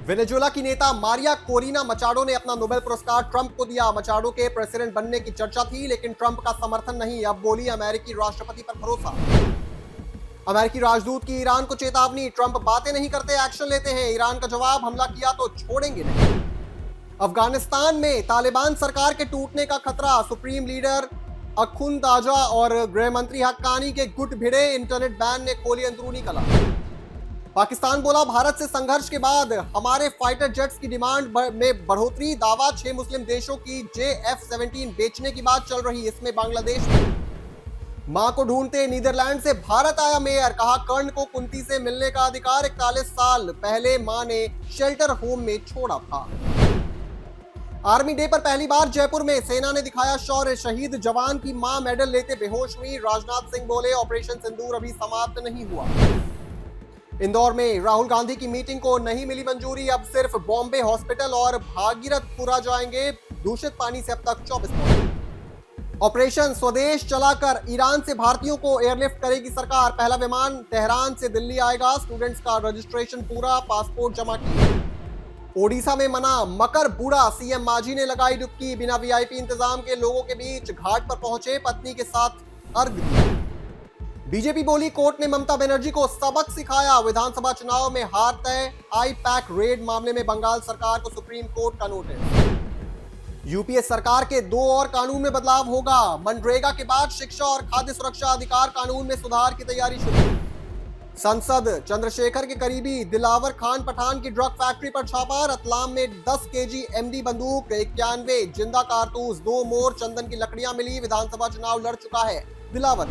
Venezuela की नेता Maria Corina Machado ने अपना नोबेल पुरस्कार ट्रंप को दिया। मचाडो के प्रेसिडेंट बनने की चर्चा थी, लेकिन ट्रंप का समर्थन नहीं। अब बोली अमेरिकी राष्ट्रपति पर भरोसा। अमेरिकी राजदूत की ईरान को चेतावनी, ट्रंप बातें नहीं करते, एक्शन लेते हैं। ईरान का जवाब, हमला किया तो छोड़ेंगे नहीं। अफगानिस्तान में तालिबान सरकार के टूटने का खतरा, सुप्रीम लीडर अखुंदाजा और गृह मंत्री हक्कानी के गुट भिड़े। इंटरनेट बैन ने खोली अंदरूनी कला। पाकिस्तान बोला, भारत से संघर्ष के बाद हमारे फाइटर जेट्स की डिमांड में बढ़ोतरी। दावा, 6 मुस्लिम देशों की JF-17 बेचने की बात चल रही, इसमें बांग्लादेश भी। मां को ढूंढते नीदरलैंड से भारत आया मेयर, कहा कर्ण को कुंती से मिलने का अधिकार। 41 साल पहले मां ने शेल्टर होम में छोड़ा था। आर्मी डे पर पहली बार जयपुर में सेना ने दिखाया शौर्य, शहीद जवान की मां मेडल लेते बेहोश हुई। राजनाथ सिंह बोले, ऑपरेशन सिंदूर अभी समाप्त नहीं हुआ। इंदौर में राहुल गांधी की मीटिंग को नहीं मिली मंजूरी, अब सिर्फ बॉम्बे हॉस्पिटल और भागीरथपुरा जाएंगे। दूषित पानी से अब तक 24 मौत। ऑपरेशन स्वदेश चलाकर ईरान से भारतीयों को एयरलिफ्ट करेगी सरकार। पहला विमान तेहरान से दिल्ली आएगा। स्टूडेंट्स का रजिस्ट्रेशन पूरा, पासपोर्ट जमा किए। ओडिशा में मना मकर बूढ़ा, सीएम मांझी ने लगाई डुबकी। बिना वीआईपी इंतजाम के लोगों के बीच घाट पर पहुंचे, पत्नी के साथ अर्घ दिया। बीजेपी बोली, कोर्ट ने ममता बनर्जी को सबक सिखाया। विधानसभा चुनाव में हार तय, आई पैक रेड मामले में बंगाल सरकार को सुप्रीम कोर्ट का नोटिस। यूपीए सरकार के 2 और कानून में बदलाव होगा। मनरेगा के बाद शिक्षा और खाद्य सुरक्षा अधिकार कानून में सुधार की तैयारी शुरू। संसद, चंद्रशेखर के करीबी दिलावर खान पठान की ड्रग फैक्ट्री पर छापा। रतलाम में 10 केजी MD बंदूक, 91 जिंदा कारतूस, 2 मोर चंदन की लकड़ियां मिली। विधानसभा चुनाव लड़ चुका है दिलावर।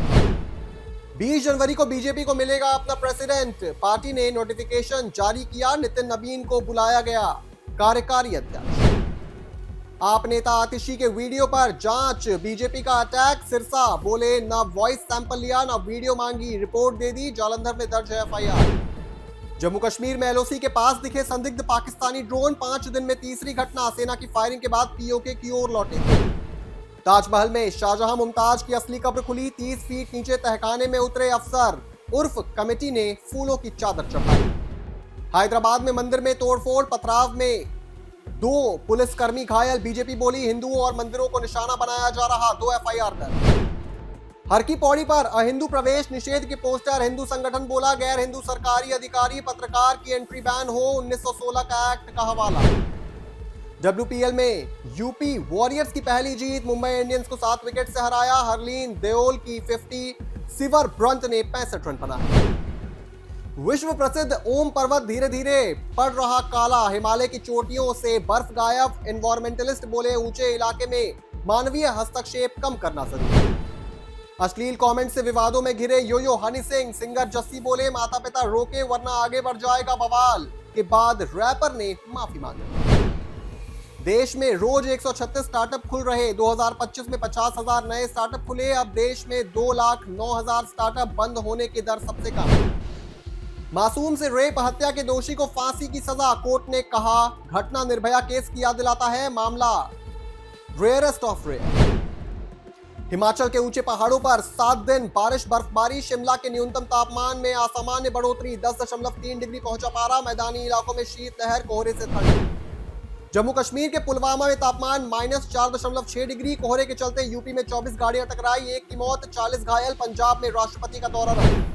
20 जनवरी को बीजेपी को मिलेगा अपना प्रेसिडेंट, पार्टी ने नोटिफिकेशन जारी किया। नितिन नबीन को बुलाया गया कार्यकारी अध्यक्ष। आप नेता आतिशी के वीडियो पर जांच, बीजेपी का अटैक। सिरसा बोले, ना वॉइस सैंपल लिया ना वीडियो मांगी, रिपोर्ट दे दी। जालंधर में दर्ज है FIR। जम्मू कश्मीर में LOC के पास दिखे संदिग्ध पाकिस्तानी ड्रोन, 5 दिन में तीसरी घटना। सेना की फायरिंग के बाद POK की ओर लौटे। ताजमहल में शाहजहां मुमताज की असली कब्र खुली, 30 फीट नीचे तहखाने में उतरे अफसर उर्फ कमेटी ने फूलों की चादर चढ़ाई। हैदराबाद में मंदिर में तोड़फोड़, पथराव में 2 पुलिसकर्मी घायल। बीजेपी बोली, हिंदुओं और मंदिरों को निशाना बनाया जा रहा, 2 FIR दर्ज। हर की पौड़ी पर अहिंदू प्रवेश निषेध के पोस्टर, हिंदू संगठन बोला, गैर हिंदू सरकारी अधिकारी पत्रकार की एंट्री बैन हो। 1916 का एक्ट का हवाला। WPL में यूपी वॉरियर्स की पहली जीत, मुंबई इंडियंस को 7 विकेट से हराया। हरलीन देओल की 50, सिवर ब्रंट ने 65 रन बनाए। विश्व प्रसिद्ध ओम पर्वत धीरे धीरे पड़ रहा काला, हिमालय की चोटियों से बर्फ गायब। एनवायरमेंटलिस्ट बोले, ऊंचे इलाके में मानवीय हस्तक्षेप कम करना जरूरी। अश्लील कमेंट से विवादों में घिरे योयो हनी सिंह, सिंगर जस्सी बोले, माता पिता रोके वरना आगे बढ़ जाएगा बवाल। के बाद रैपर ने माफी मांगी। देश में रोज 136 स्टार्टअप खुल रहे, 2025 में 50,000 नए स्टार्टअप खुले। अब देश में 2,09,000 स्टार्टअप बंद होने की दर सबसे कम। मासूम से रेप हत्या के दोषी को फांसी की सजा, कोर्ट ने कहा घटना निर्भया केस की याद दिलाता है, मामला रेयरेस्ट ऑफ रेयर। हिमाचल के ऊंचे पहाड़ों पर 7 दिन बारिश बर्फबारी, शिमला के न्यूनतम तापमान में असामान्य बढ़ोतरी, 10.3 डिग्री पहुंचा पारा। मैदानी इलाकों में शीतलहर, कोहरे से ठंड। जम्मू कश्मीर के पुलवामा में तापमान -4.6 डिग्री, कोहरे के चलते यूपी में 24 गाड़ियां टकराई, 1 की मौत, 40 घायल। पंजाब में राष्ट्रपति का दौरा रद्द।